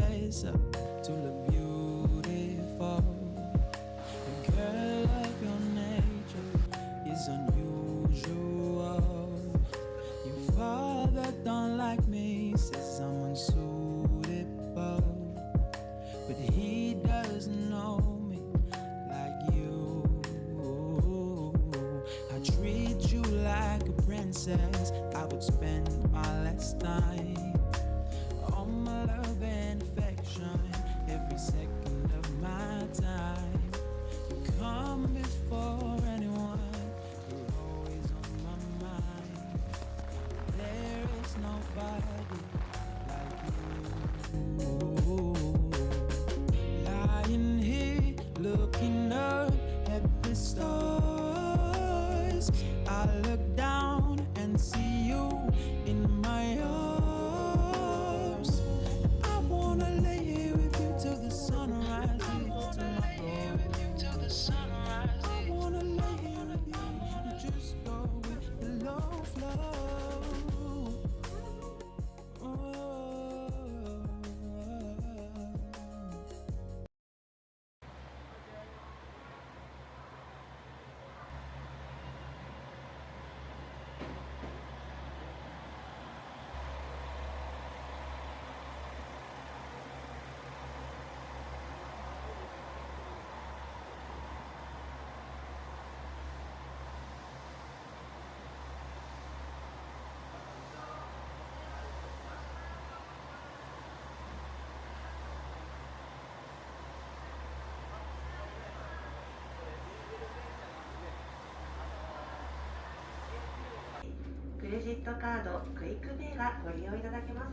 dress up to look beautiful. A girl of your nature is unusual. Your father don't like me, says I'm unsuitable, but he doesn't know me like you. I treat you like a princess. I would spend my last time, all my love and affection, every second of my time. You come before anyone, you're always on my mind. There is nobody like you. Lying here, looking up at the stars, I look down and see you in my arms. I wanna lay here with you till the sunrise. I wanna lay here with you and just go with the low flow. Oh.クレジットカードクイックペイがご利用いただけます。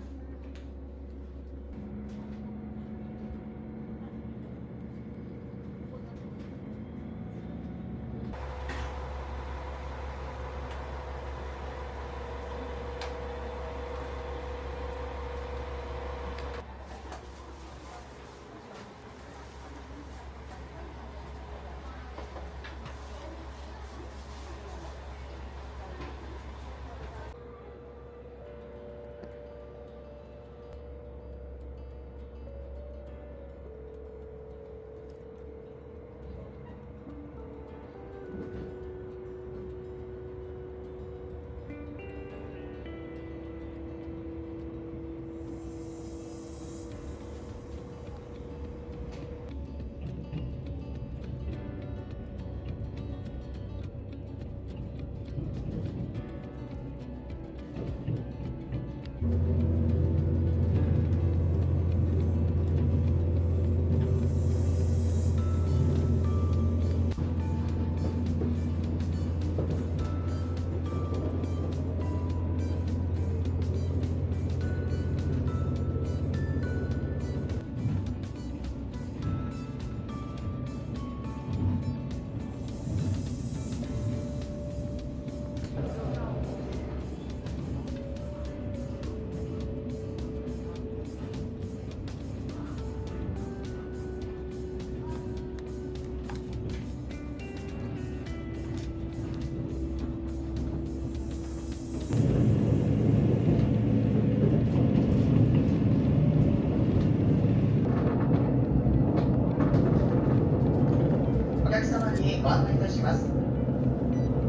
お客様にご案内いたします。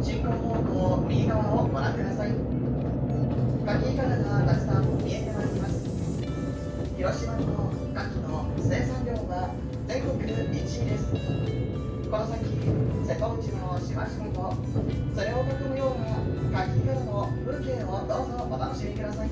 進行方向右側をご覧ください。カキ殻がたくさん見えてまいります。広島のカキの生産量は全国1位です。この先、瀬戸内の島々とそれを囲むようなカキ殻の風景をどうぞお楽しみください。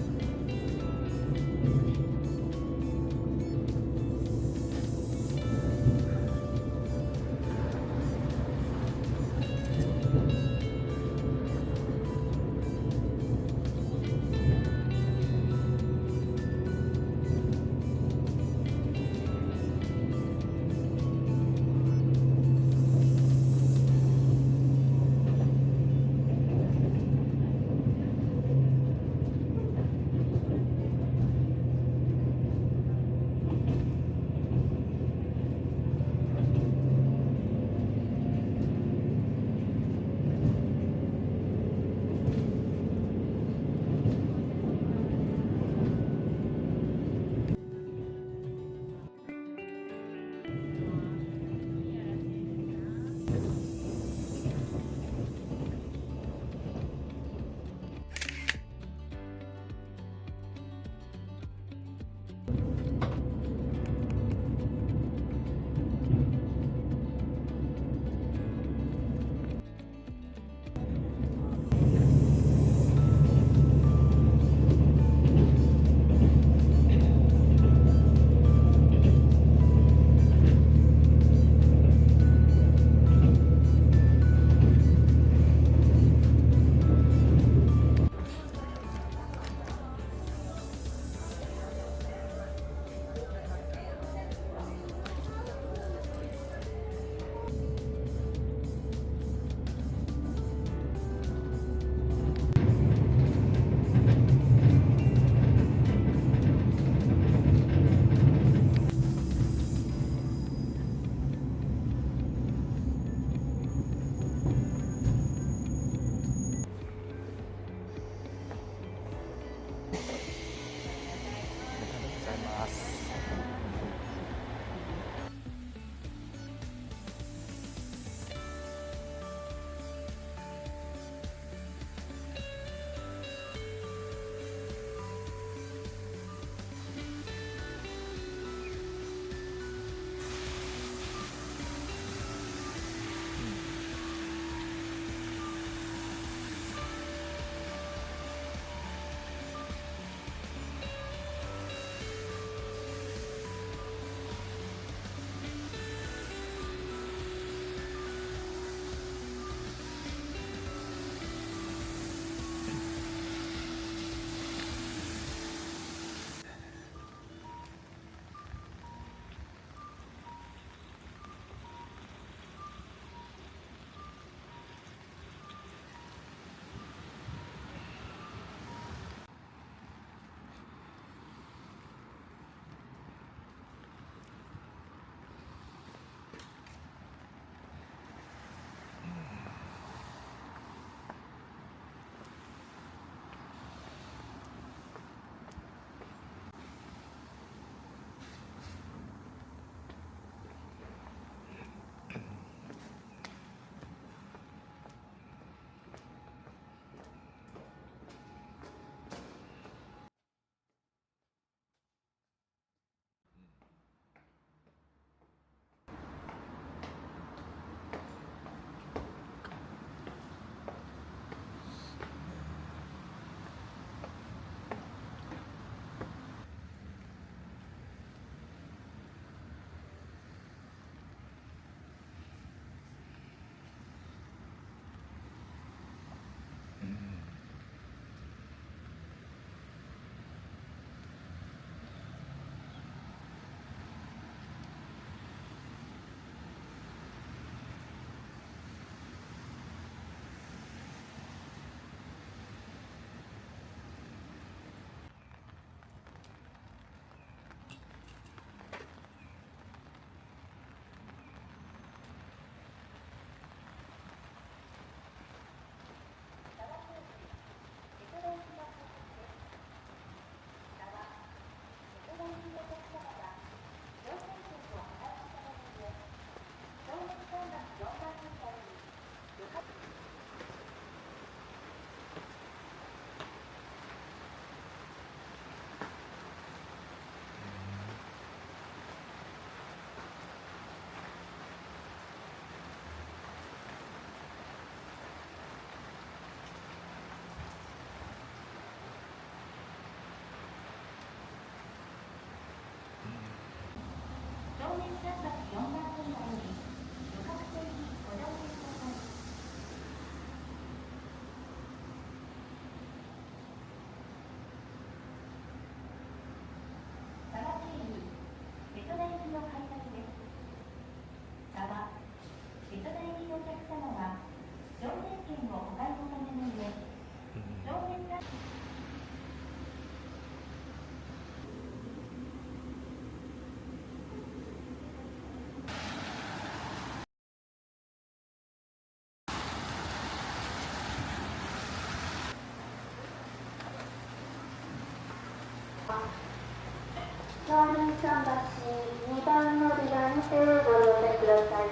農林桟橋2番乗り場にてご乗車ください。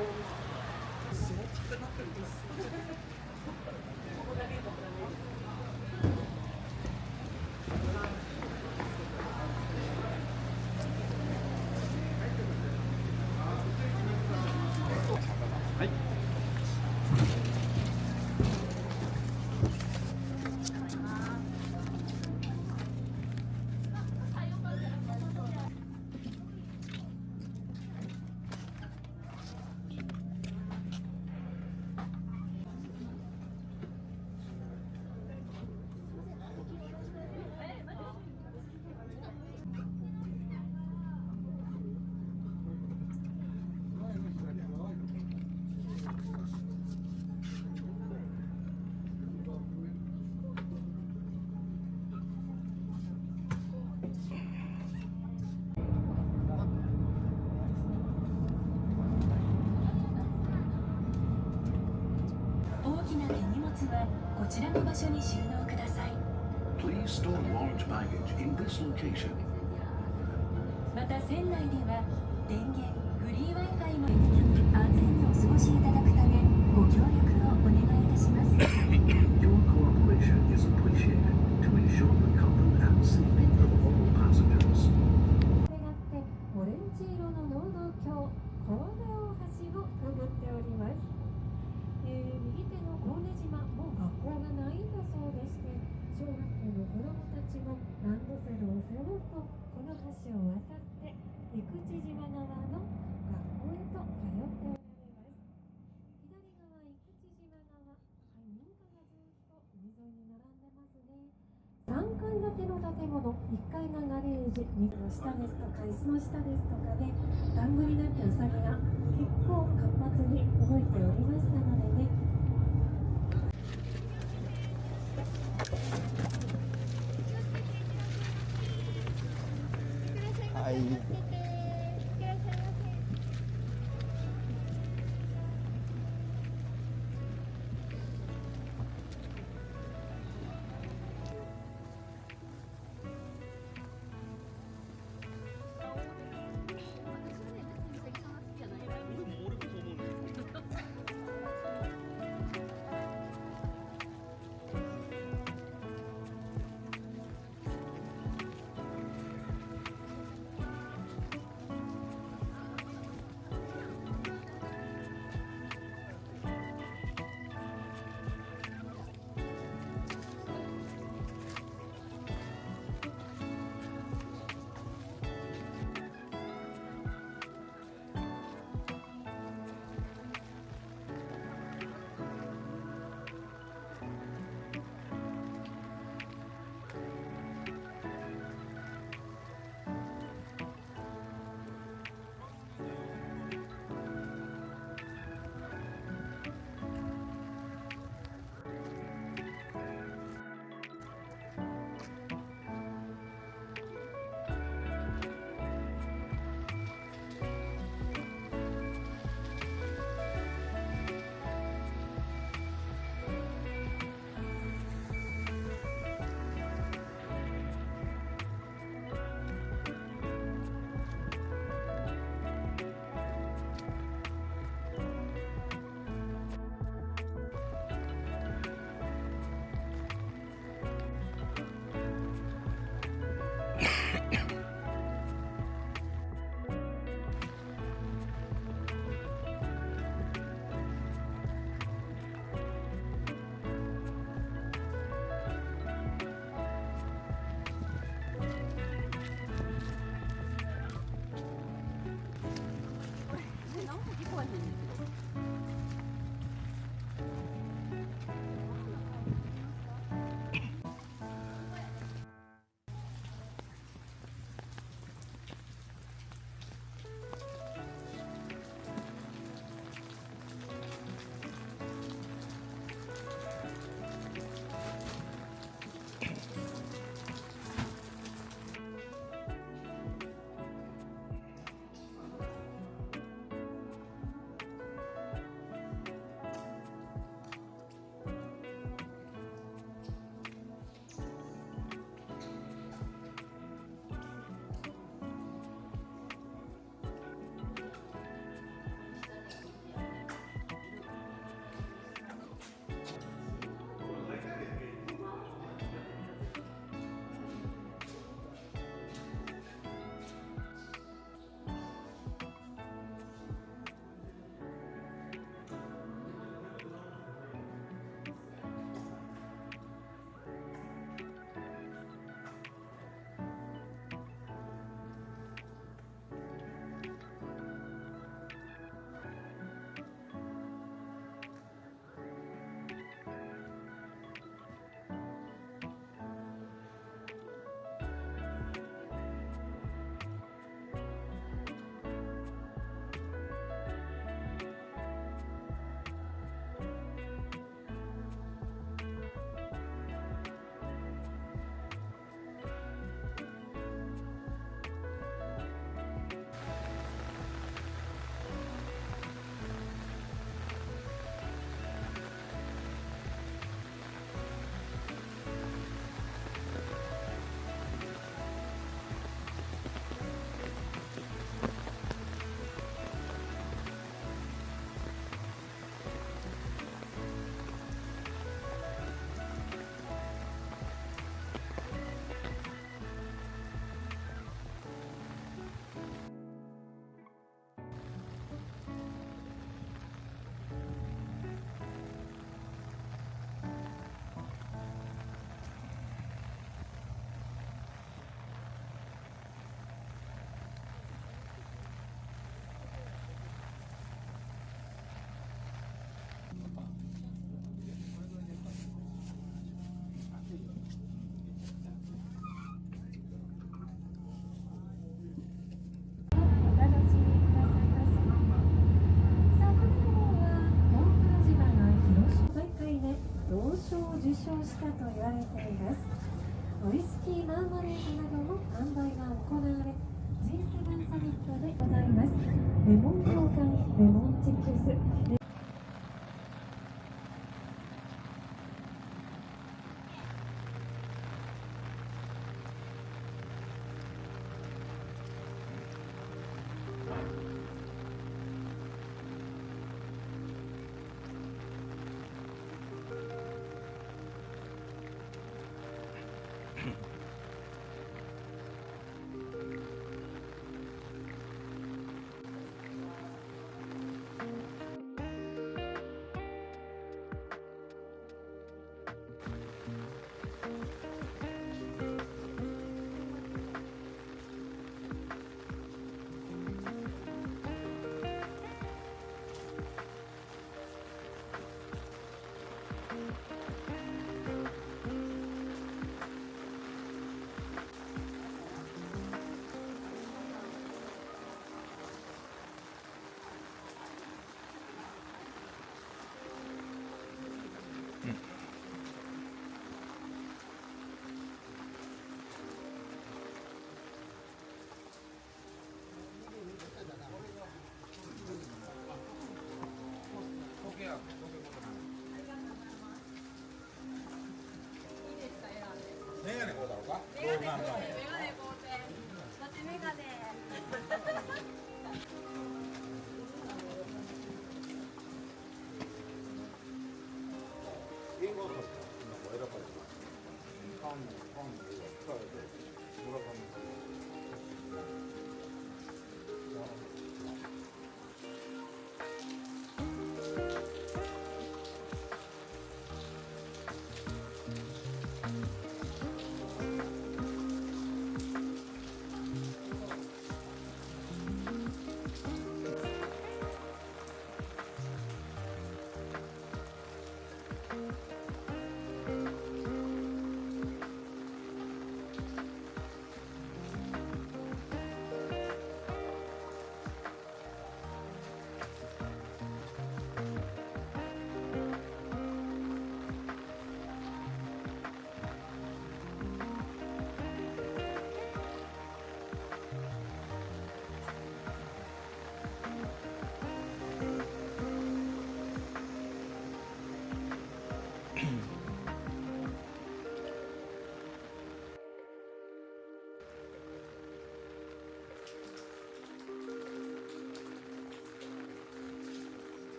こちらの場所に収納ください。 Please store large baggage in this location. また船内では電源、フリー Wi-Fi も安全にお過ごしいただくためご協力をお願いいたします。 Your cooperation is appreciated to ensure the comfort and safety of all passengers. 願ってオレンジ色の農道橋神戸大橋をくぐっております。右手の神根島、もう学校がないんだそうでして、小学校の子どもたちもランドセルを背負うとこの橋を渡って生口島側の学校へと通っておられます。左側生口島側、民家がずっと海沿いに並んでますね。3階建ての建物、1階がガレージ、2階の下ですとか椅子の下ですとかで団子になってウサギが結構活発に動いておりましたのでね。はい。受賞したと言われています。ウイスキーマーマレードなどの販売が行われ、G7 サミットでございます。レモン交換、レモンチップス、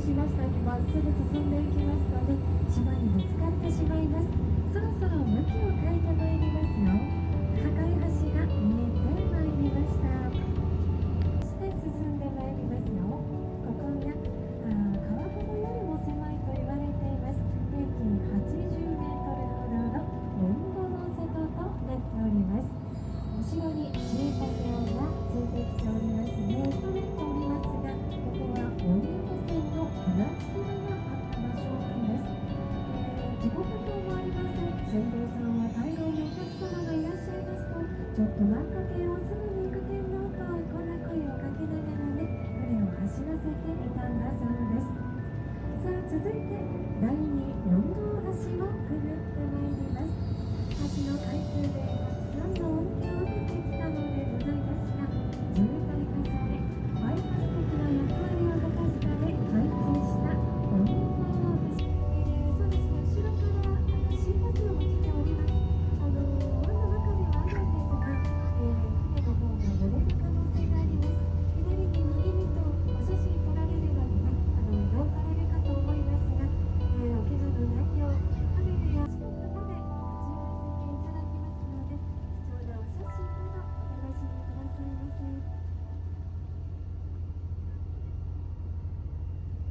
しましたにまっすぐ進んでいきますので島にぶつかってしまいます。そろそろ向きを変えてまいりますよ。赤い橋が見えてまいりました。そして進んでまいりますよ。ここが川幅よりも狭いと言われています。平均80メートルほどの運動の瀬戸となっております。後ろに中華線がついてきておりますね。となっておりますが、ここは温度線の船着き場があった場所なんです。時刻表もありません。船頭さんは大量にお客様がいらっしゃいますと、ちょっと待っとけよ、すぐに行くけんのとこんな声をかけながらね、船を走らせていたんだそうです。さあ続いて第2運動橋をくぐってまいります。橋の開通でたくさんの恩恵を受けてきたのでございますが、渋滞化されバイパス的な役割を果たすため開通した運動橋。そうですね、後ろから新バスを来ております。輪の中ではあるんですが、船の方が乗れる可能性があります。左に右にとお写真撮られればね、移動されるかと思いますが、お怪我のないようカメラやチケットまで立ち寄らせていただきますので、貴重なお写真などお楽しみください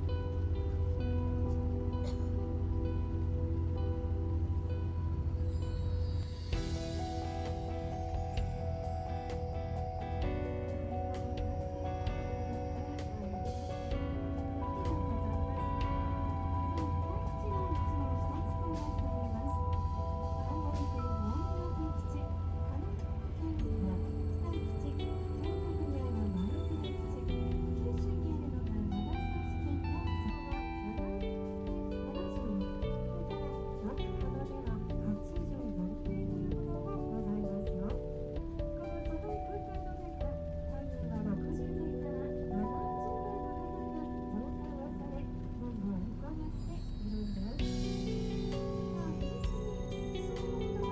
ま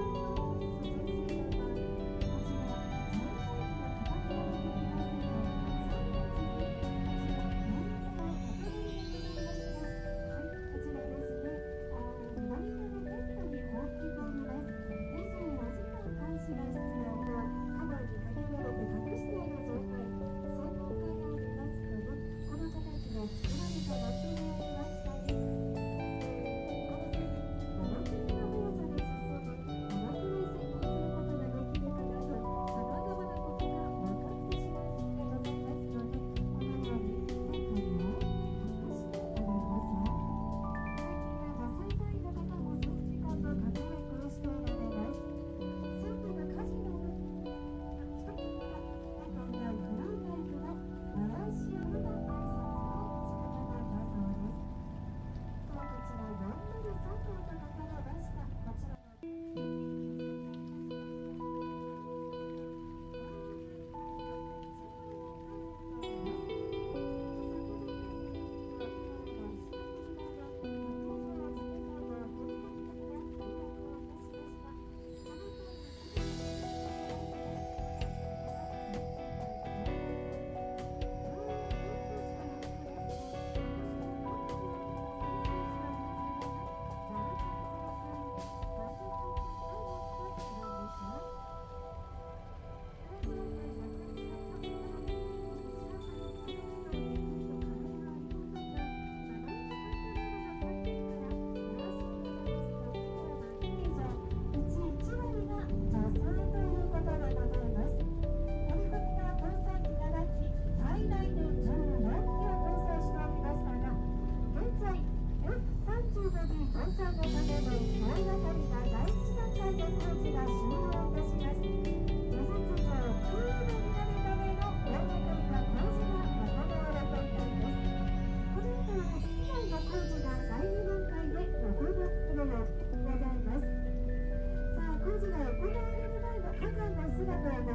せ。工事が行われる前の火山の姿を